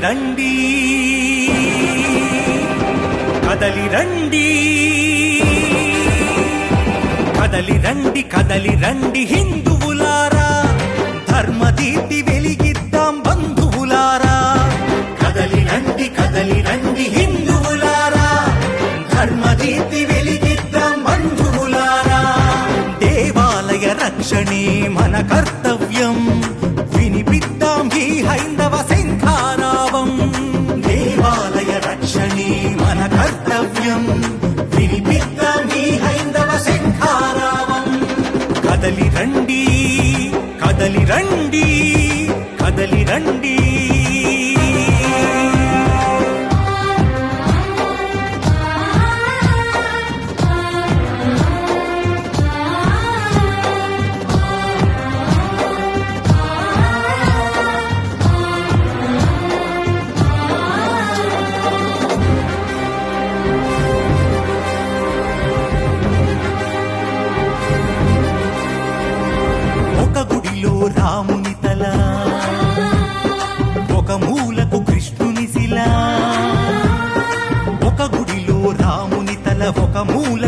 రండి కదలి రండి కదలి రండి కదలి రండి హిందువులారా ధర్మదీప్తి వెలిగిద్దాం బంధువులారా కదలి రండి హిందువులారా ధర్మదీప్తి వెలిగిద్దాం బంధువులారా దేవాలయ రక్షణే మన కర్తవ్యం వినిపిద్దాం ఈ హైందవ శంఖారావం దేవాలయ రక్షణే మన కర్తవ్యం వినిపిద్దాం ఈ హైందవ శంఖారావం కదలి రండి కదలి రండి కదలి రండి రాముని తల ఒక మూలకు కృష్ణుని శిల ఒక గుడిలో రాముని తల ఒక మూల